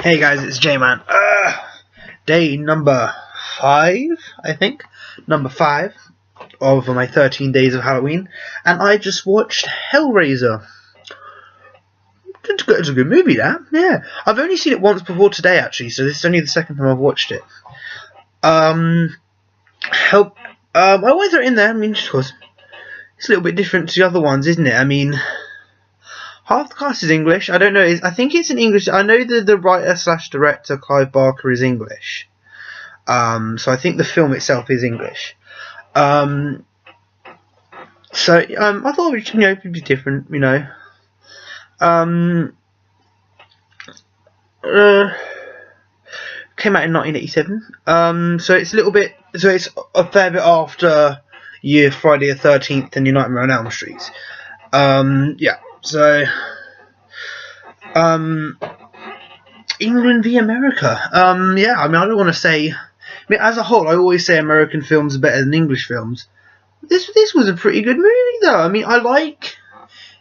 Hey guys, it's J-Man. Day number 5, I think. Number 5 of my 13 days of Halloween. And I just watched Hellraiser. It's a good movie, that. Yeah. I've only seen it once before today, actually, so this is only the second time I've watched it. I always throw it in there, just because it's a little bit different to the other ones, isn't it? Half the cast is English. I don't know. I think it's in English. I know the writer/director Clive Barker is English. So I think the film itself is English. I thought it would be different. Came out in 1987. So it's a little bit. So it's a fair bit after your Friday the 13th and your Nightmare on Elm Street. Yeah. So, England v America. Yeah, I don't want to say. As a whole, I always say American films are better than English films. This was a pretty good movie, though. I like,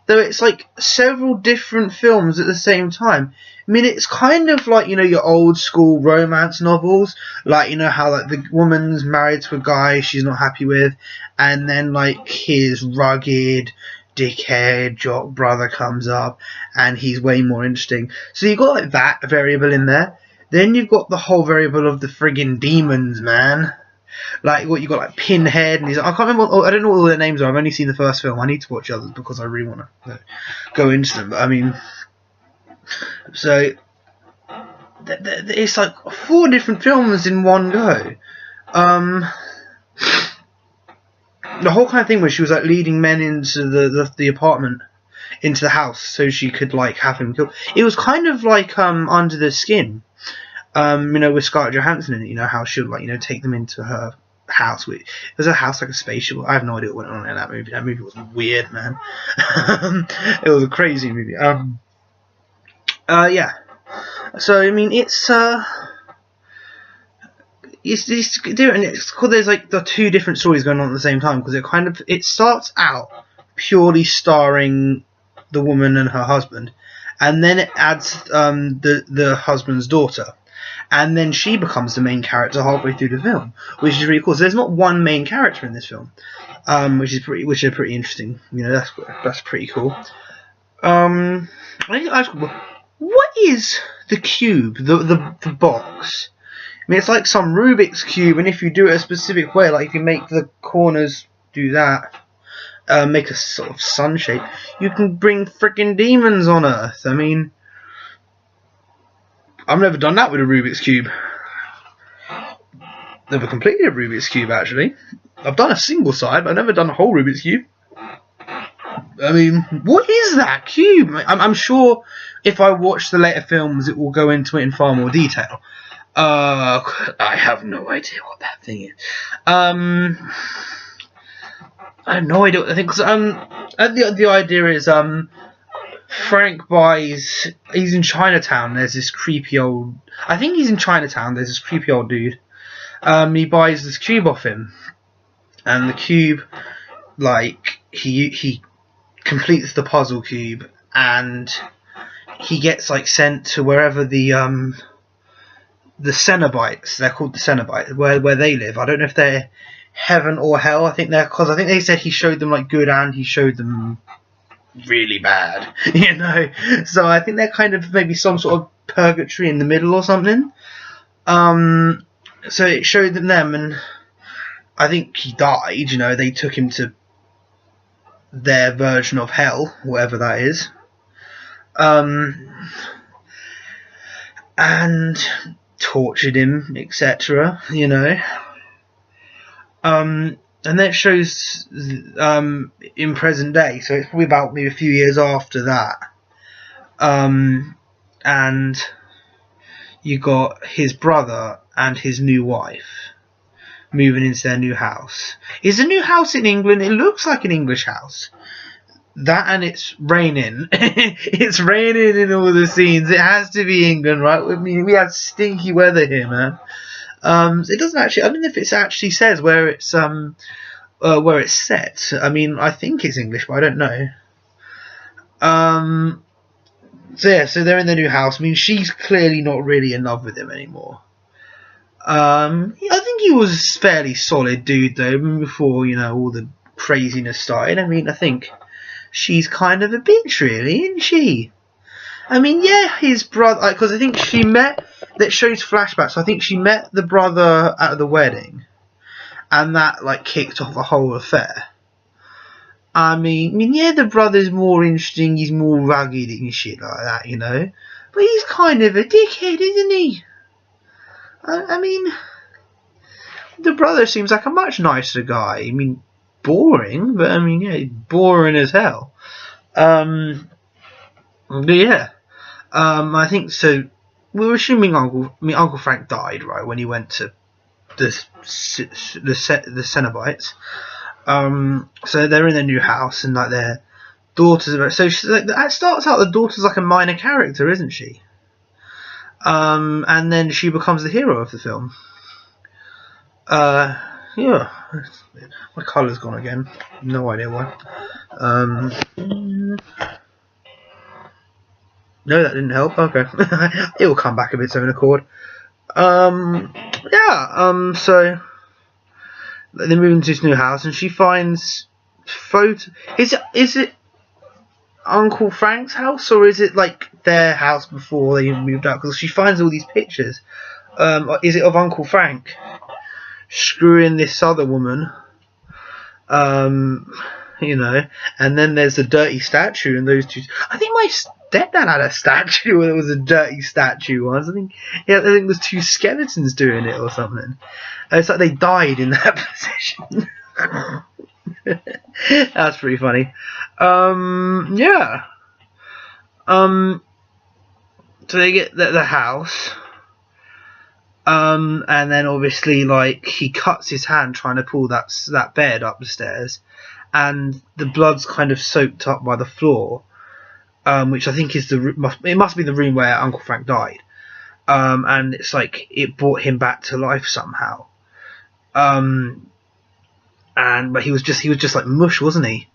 though it's like several different films at the same time. It's kind of like, your old school romance novels, like, how like the woman's married to a guy she's not happy with, and then like his rugged dickhead jock brother comes up and he's way more interesting. So you've got like that variable in there. Then you've got the whole variable of the friggin' demons, man. Like what you got, like Pinhead, and I can't remember. I don't know what all their names are. I've only seen the first film. I need to watch others because I really want to go into them. But so it's like 4 different films in one go. The whole kind of thing where she was like leading men into the apartment, into the house, so she could like have him killed. It was kind of like Under the Skin, with Scarlett Johansson in it. How she would like take them into her house. It was a house like a spaceship. I have no idea what went on in that movie. That movie was weird, man. It was a crazy movie. Yeah. So it's different. It's because there's like the 2 different stories going on at the same time, because it starts out purely starring the woman and her husband, and then it adds the husband's daughter, and then she becomes the main character halfway through the film, which is really cool. So there's not one main character in this film, which is pretty interesting. That's pretty cool. I think what is the cube? The box. It's like some Rubik's Cube, and if you do it a specific way, like if you make the corners do that, make a sort of sun shape, you can bring frickin' demons on Earth. I've never done that with a Rubik's Cube. Never completed a Rubik's Cube, actually. I've done a single side, but I've never done a whole Rubik's Cube. What is that cube? I'm sure if I watch the later films, it will go into it in far more detail. I have no idea what that thing is. I have no idea what the thing is. The idea is, Frank buys, he's in Chinatown, there's this creepy old, I think he's in Chinatown, there's this creepy old dude. He buys this cube off him, and the cube, like, he completes the puzzle cube, and he gets, like, sent to wherever the Cenobites, they're called the Cenobites, where they live. I don't know if they're heaven or hell. I think they said he showed them like good and he showed them really bad, So I think they're kind of maybe some sort of purgatory in the middle or something. So it showed them, and I think he died. They took him to their version of hell, whatever that is. And tortured him, etc. And that shows in present day, so it's probably about maybe a few years after that. And you got his brother and his new wife moving into their new house. Is the new house in England? It looks like an English house. That, and it's raining. It's raining in all the scenes. It has to be England, right? We have stinky weather here, man. It doesn't actually. I don't know if it actually says where it's set. I think it's English, but I don't know. So yeah, so they're in their new house. I mean, she's clearly not really in love with him anymore. I think he was fairly solid dude though, even before, you know, all the craziness started. I mean, I think she's kind of a bitch, really, isn't she? I mean, yeah, his brother, because I think she met, that shows flashbacks, so I think she met the brother at the wedding, and that, like, kicked off the whole affair. I mean, yeah, the brother's more interesting, he's more rugged and shit like that, you know, but he's kind of a dickhead, isn't he? I mean, the brother seems like a much nicer guy. I mean, boring, but I mean, yeah, boring as hell. But yeah, I think so. We were assuming Uncle Frank died, right, when he went to the Cenobites. So they're in their new house, and like their daughter's about. So she's like, that starts out. The daughter's like a minor character, isn't she? And then she becomes the hero of the film. Yeah, my colour's gone again. No idea why. No, that didn't help. Okay, it will come back of its own accord. Yeah. So they move into this new house, and she finds photo. Is it Uncle Frank's house, or is it like their house before they moved out? Because she finds all these pictures. Is it of Uncle Frank screwing this other woman? You know, and then there's the dirty statue, and those two. I think my stepdad had a statue, and it was a dirty statue once. I think it was two skeletons doing it or something. It's like they died in that position. That's pretty funny. Yeah. So they get the house. And then obviously, like, he cuts his hand trying to pull that bed up the stairs, and the blood's kind of soaked up by the floor, which I think is it must be the room where Uncle Frank died. And it's like it brought him back to life somehow. But he was just like mush, wasn't he?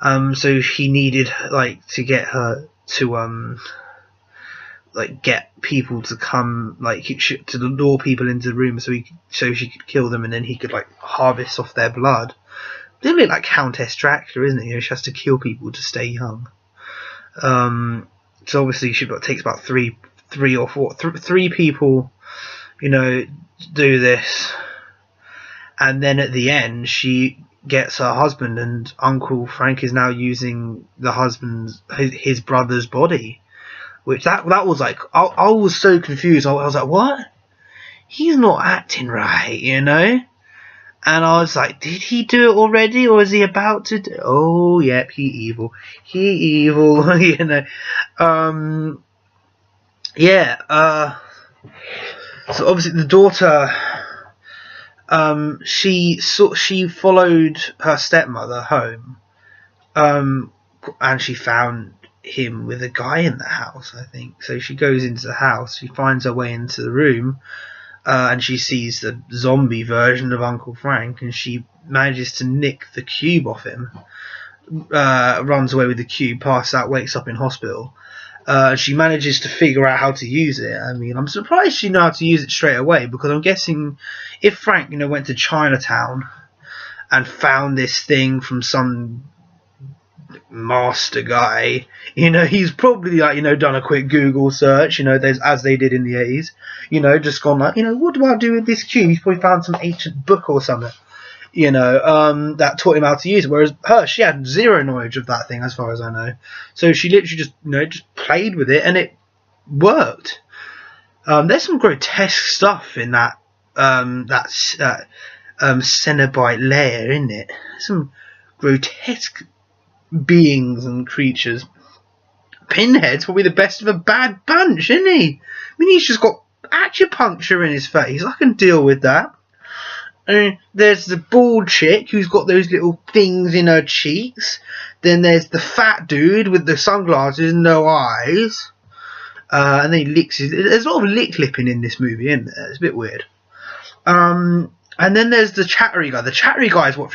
So he needed like to get her to like get people to come, like to lure people into the room so she could kill them, and then he could like harvest off their blood. A little bit like Countess Dracula, isn't it? You know, she has to kill people to stay young. So obviously it takes about three people, you know, do this, and then at the end she gets her husband, and Uncle Frank is now using his brother's body. Which that was like, I was so confused. I was like, what? He's not acting right, you know? And I was like, did he do it already, or is he about to do? Oh, yep, he evil, you know? Yeah. So obviously the daughter, she followed her stepmother home, and she found him with a guy in the house, I think. So she goes into the house, she finds her way into the room, and she sees the zombie version of Uncle Frank, and she manages to nick the cube off him, runs away with the cube, passes out, wakes up in hospital. She manages to figure out how to use it. I mean, I'm surprised she knew how to use it straight away, because I'm guessing if Frank, you know, went to Chinatown and found this thing from some master guy, you know, he's probably like, you know, done a quick Google search, you know, as they did in the 80s, you know, just gone like, you know, what do I do with this cube? He's probably found some ancient book or something, you know, that taught him how to use it, whereas she had zero knowledge of that thing as far as I know. So she literally just, you know, just played with it, and it worked. There's some grotesque stuff in that Cenobite lair, isn't it? Some grotesque beings and creatures. Pinhead's probably the best of a bad bunch, isn't he? I mean, he's just got acupuncture in his face. I can deal with that. And there's the bald chick who's got those little things in her cheeks. Then there's the fat dude with the sunglasses and no eyes. And then he licks there's a lot of lipping in this movie, isn't there? It's a bit weird. And then there's the chattery guy. The chattery guy is what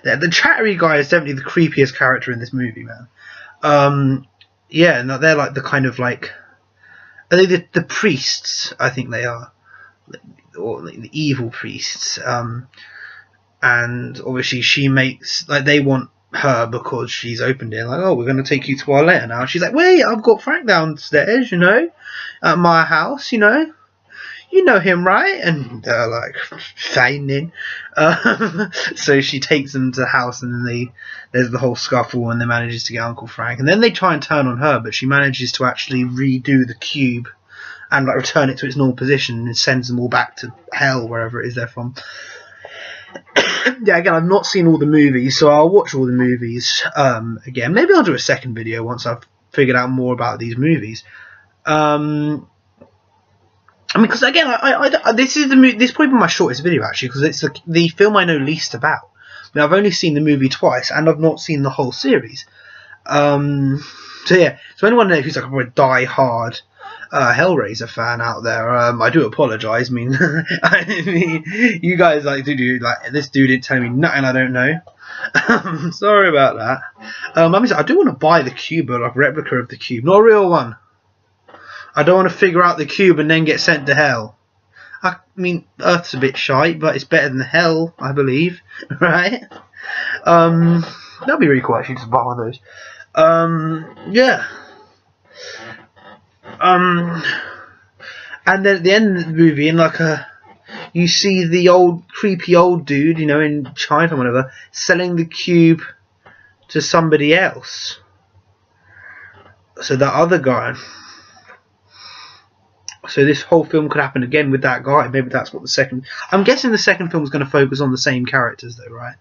The chattery guy is definitely the creepiest character in this movie, man. Yeah, and they're like the kind of like, are they the priests? I think they are, or the evil priests. And obviously she makes, like, they want her because she's opened it, like, oh, we're going to take you to our lair now. And she's like, wait, I've got Frank downstairs, you know, at my house, you know him, right? And they're like, fine then. So she takes them to the house, and then there's the whole scuffle, and they manages to get Uncle Frank, and then they try and turn on her, but she manages to actually redo the cube and like return it to its normal position, and sends them all back to hell, wherever it is they're from. Yeah, again, I've not seen all the movies, so I'll watch all the movies again. Maybe I'll do a second video once I've figured out more about these movies. I mean, because again, this is probably my shortest video actually, because it's the film I know least about. I mean, I've only seen the movie twice, and I've not seen the whole series. So yeah, so anyone who's like a die-hard Hellraiser fan out there, I do apologise. I mean, you guys like do like, this dude didn't tell me nothing I don't know. Sorry about that. I do want to buy the cube, like a replica of the cube, not a real one. I don't want to figure out the cube and then get sent to hell. I mean, Earth's a bit shite, but it's better than hell, I believe, right? That'd be really cool actually, to buy one of those. Yeah. And then at the end of the movie, in like you see the creepy old dude, you know, in China or whatever, selling the cube to somebody else. So that other guy. So this whole film could happen again with that guy. Maybe that's what the second... I'm guessing the second film is going to focus on the same characters though, right?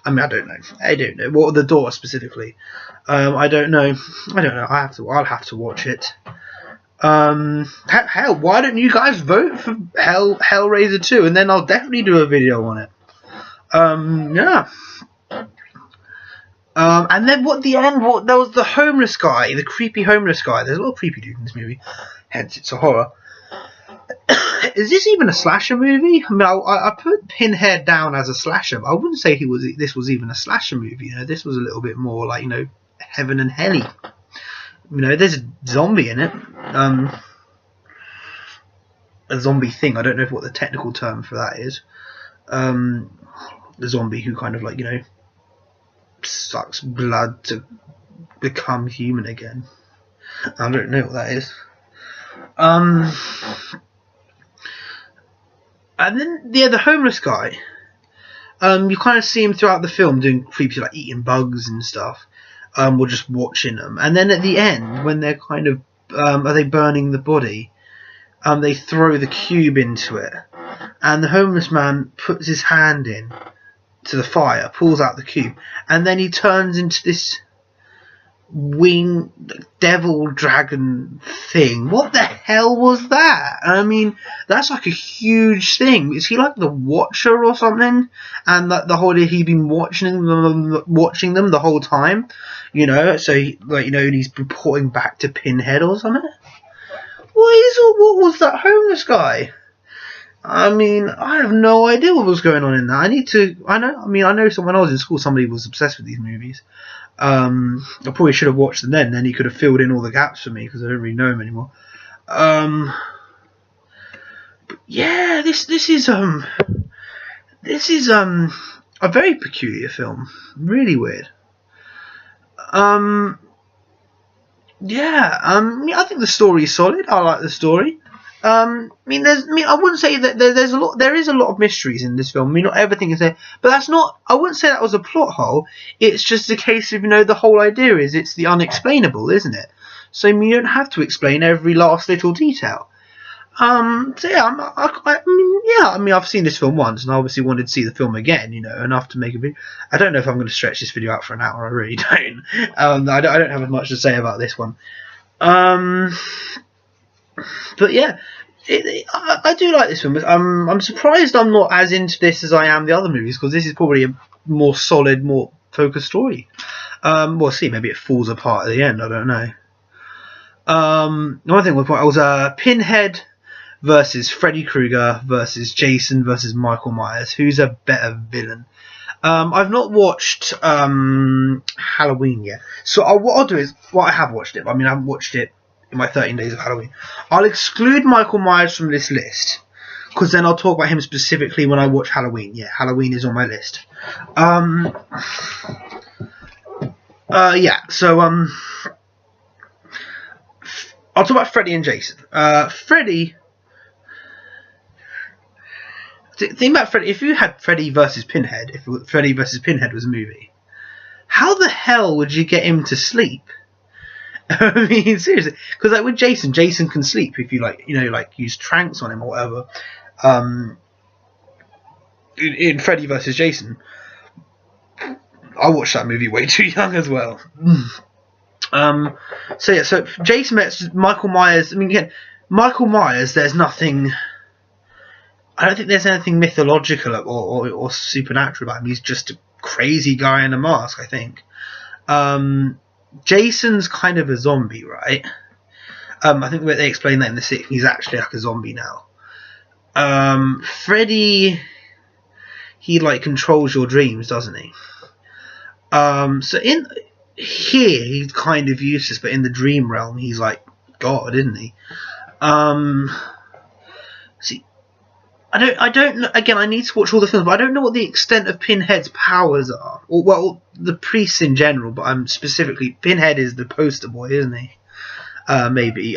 I mean, I don't know. What, the daughter specifically? I don't know. I'll have to watch it. Hell, why don't you guys vote for Hellraiser 2, and then I'll definitely do a video on it. Yeah. And then there was the homeless guy, the creepy homeless guy. There's a lot of creepy dude in this movie, hence it's a horror. Is this even a slasher movie? I mean, I put Pinhead down as a slasher, but I wouldn't say this was even a slasher movie. You know, this was a little bit more like, you know, heaven and helly. You know, there's a zombie in it. A zombie thing. I don't know what the technical term for that is. The zombie who kind of like, you know, sucks blood to become human again. I don't know what that is. And then the homeless guy. You kind of see him throughout the film doing creepy, like eating bugs and stuff. Or just watching them. And then at the end, when they're kind of are they burning the body? They throw the cube into it, and the homeless man puts his hand in to the fire, pulls out the cube, and then he turns into this winged devil dragon thing. What the hell was that? I mean, that's like a huge thing. Is he like the Watcher or something? And the whole day he'd been watching them the whole time, you know. So he's reporting back to Pinhead or something. What was that homeless guy? I mean, I have no idea what was going on in that. I know when I was in school, somebody was obsessed with these movies. I probably should have watched them then he could have filled in all the gaps for me, because I don't really know him anymore. But yeah, this is a very peculiar film. Really weird. Yeah, I think the story is solid. I like the story. I wouldn't say that there is a lot of mysteries in this film. I mean, not everything is there, but I wouldn't say that was a plot hole. It's just a case of, you know, the whole idea is it's the unexplainable, isn't it? So I mean, you don't have to explain every last little detail. So yeah, I mean, I've seen this film once, and I obviously wanted to see the film again, you know, enough to make a video. I don't know if I'm going to stretch this video out for an hour. I really don't. I don't have as much to say about this one. But yeah, I do like this film. I'm surprised I'm not as into this as I am the other movies, because this is probably a more solid, more focused story. We'll see. Maybe it falls apart at the end. I don't know. One thing was Pinhead versus Freddy Krueger versus Jason versus Michael Myers. Who's a better villain? I've not watched Halloween yet. So what I'll do is, well, I have watched it. I mean, I haven't watched it in my 13 days of Halloween. I'll exclude Michael Myers from this list, because then I'll talk about him specifically when I watch Halloween. Yeah, Halloween is on my list. Yeah. So I'll talk about Freddy and Jason. Freddy. Think about Freddy. If you had Freddy versus Pinhead, if Freddy versus Pinhead was a movie, how the hell would you get him to sleep? I mean, seriously, because like with Jason can sleep if you use tranks on him or whatever. In Freddy versus Jason, I watched that movie way too young as well. So yeah, so Jason met Michael Myers. I mean, again, Michael Myers. There's nothing. I don't think there's anything mythological or supernatural about him. He's just a crazy guy in a mask, I think. Jason's kind of a zombie, right? I think they explain that in the 6th. He's actually like a zombie now. Freddy, he like controls your dreams, doesn't he? So in here he's kind of useless, but in the dream realm he's like God, isn't he? See, I don't know. Again, I need to watch all the films, but I don't know what the extent of Pinhead's powers are. Or, well, the priests in general, but I'm specifically... Pinhead is the poster boy, isn't he? Maybe.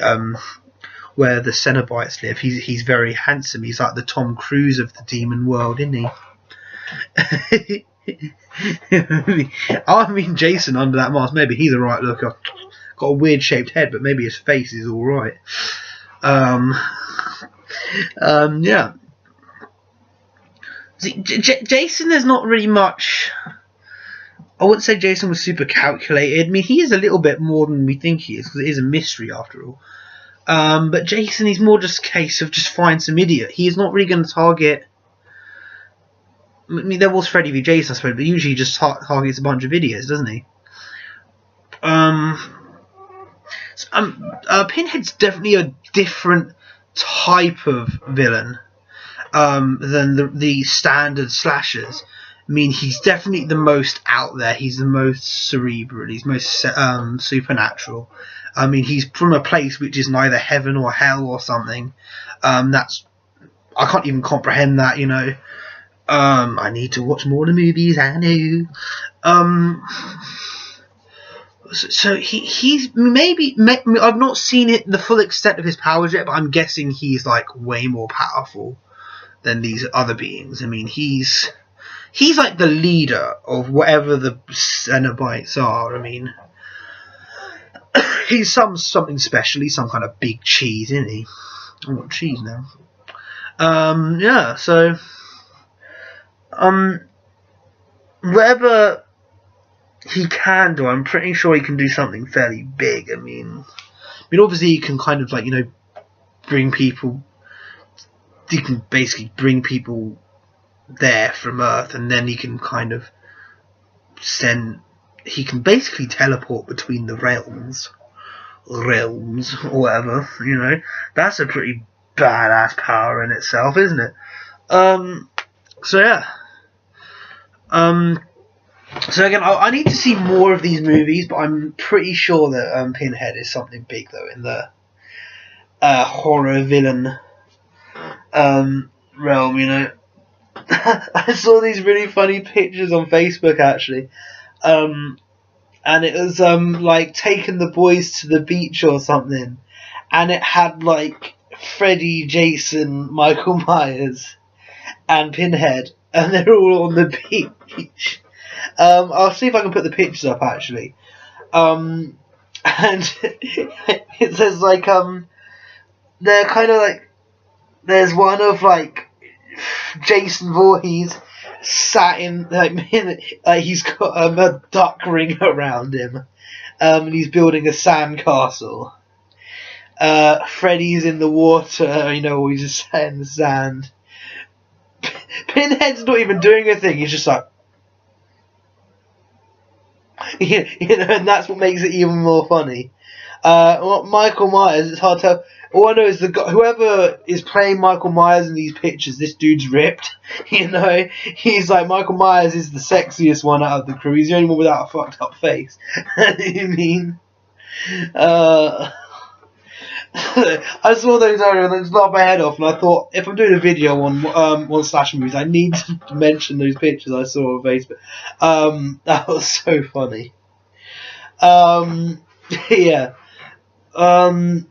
Where the Cenobites live. He's very handsome. He's like the Tom Cruise of the demon world, isn't he? I mean, Jason under that mask, maybe he's alright looker. Got a weird shaped head, but maybe his face is alright. Yeah. See, Jason, there's not really much. I wouldn't say Jason was super calculated. I mean, he is a little bit more than we think he is, because it is a mystery after all. But Jason, he's more just a case of just find some idiot. He is not really going to target. I mean, there was Freddy v Jason, I suppose, but usually he just targets a bunch of idiots, doesn't he? Pinhead's definitely a different type of villain than the standard slashers. I mean, he's definitely the most out there. He's the most cerebral. He's most supernatural. I mean, he's from a place which is neither heaven or hell or something. I can't even comprehend that, you know. I need to watch more of the movies, I know. So he's maybe I've not seen the full extent of his powers yet, but I'm guessing he's like way more powerful than these other beings. I mean, he's like the leader of whatever the Cenobites are. I mean, he's something special. He's some kind of big cheese, isn't he? I want cheese now. Yeah. So, whatever he can do, I'm pretty sure he can do something fairly big. I mean, obviously he can kind of like, you know, bring people. He can basically bring people there from Earth, and then he can kind of he can basically teleport between the realms or whatever, you know. That's a pretty badass power in itself, isn't it? So yeah. So again, I need to see more of these movies, but I'm pretty sure that Pinhead is something big though in the horror villain realm, you know. I saw these really funny pictures on Facebook actually, and it was like taking the boys to the beach or something, and it had like Freddy, Jason, Michael Myers, and Pinhead, and they're all on the beach. I'll see if I can put the pictures up actually, and it says like they're kind of like, there's one of like Jason Voorhees sat in like he's got a duck ring around him, and he's building a sandcastle. Freddy's in the water, you know, he's just sat in the sand. Pinhead's not even doing a thing, he's just like, you know, and that's what makes it even more funny. Michael Myers, it's hard to tell. All I know is whoever is playing Michael Myers in these pictures, this dude's ripped. You know, he's like, Michael Myers is the sexiest one out of the crew. He's the only one without a fucked up face. I mean, I saw those earlier and I just laughed my head off, and I thought, if I'm doing a video on slasher movies, I need to mention those pictures I saw on Facebook. That was so funny. Yeah. I'm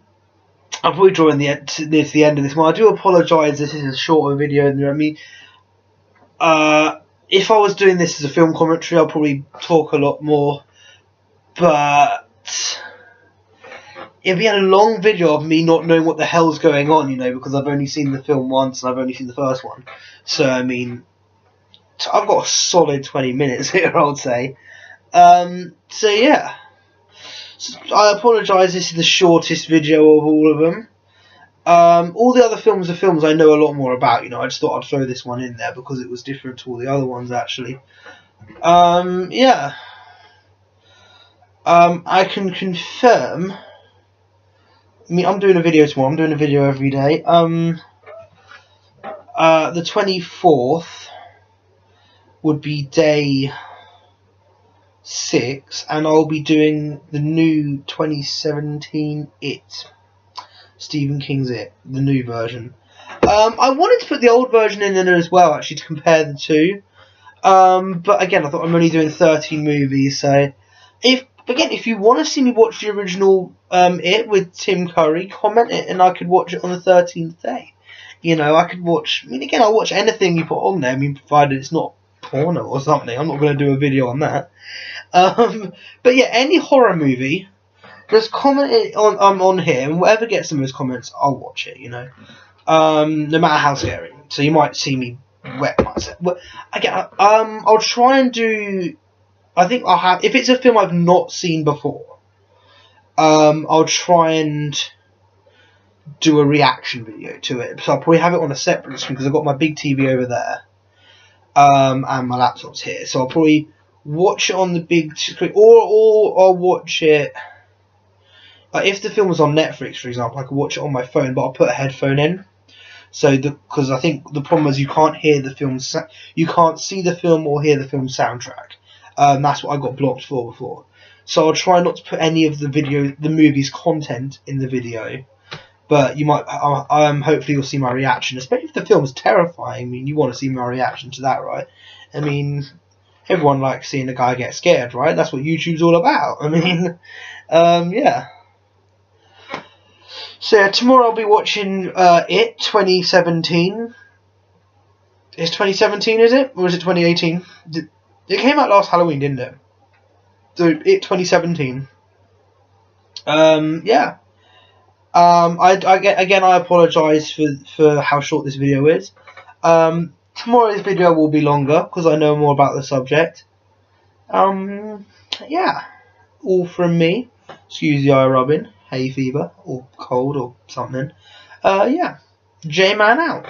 probably drawing near to the end of this one. I do apologise. This is a shorter video. I mean, if I was doing this as a film commentary, I'll probably talk a lot more. But it'd be a long video of me not knowing what the hell's going on, you know, because I've only seen the film once and I've only seen the first one. So I mean, I've got a solid 20 minutes here, I would say. So yeah. I apologise, this is the shortest video of all of them. All the other films are films I know a lot more about, you know. I just thought I'd throw this one in there because it was different to all the other ones, actually. Yeah. I can confirm. I mean, I'm doing a video tomorrow. I'm doing a video every day. The 24th would be day 6, and I'll be doing the new 2017 It. Stephen King's It, the new version. I wanted to put the old version in there as well, actually, to compare the two. But again, I thought I'm only doing 13 movies, so if you want to see me watch the original It with Tim Curry, comment it, and I could watch it on the 13th day. You know, I could watch. I mean, again, I'll watch anything you put on there. I mean, provided it's not porno or something. I'm not going to do a video on that. But yeah, any horror movie, just comment it on here, and whatever gets the most comments, I'll watch it. You know, no matter how scary. So you might see me wet myself. But again, I'll try and do. I think I'll have, if it's a film I've not seen before, I'll try and do a reaction video to it. So I'll probably have it on a separate screen because I've got my big TV over there, and my laptop's here. So I'll probably watch it on the big screen, or I'll watch it. If the film was on Netflix, for example, I could watch it on my phone, but I'll put a headphone in. So because I think the problem is you can't hear the film, you can't see the film or hear the film soundtrack. That's what I got blocked for before. So I'll try not to put any of the movie's content in the video. But you might, hopefully you'll see my reaction, especially if the film's terrifying. I mean, you want to see my reaction to that, right? I mean, everyone likes seeing a guy get scared, right? That's what YouTube's all about. I mean, yeah. So yeah, tomorrow I'll be watching It 2017. Is 2017, is it? Or is it 2018? It came out last Halloween, didn't it? So It 2017. Yeah. I apologise for how short this video is. Tomorrow's video will be longer because I know more about the subject. Yeah. All from me. Excuse the eye rubbing, hay fever, or cold, or something. Yeah. J-Man out.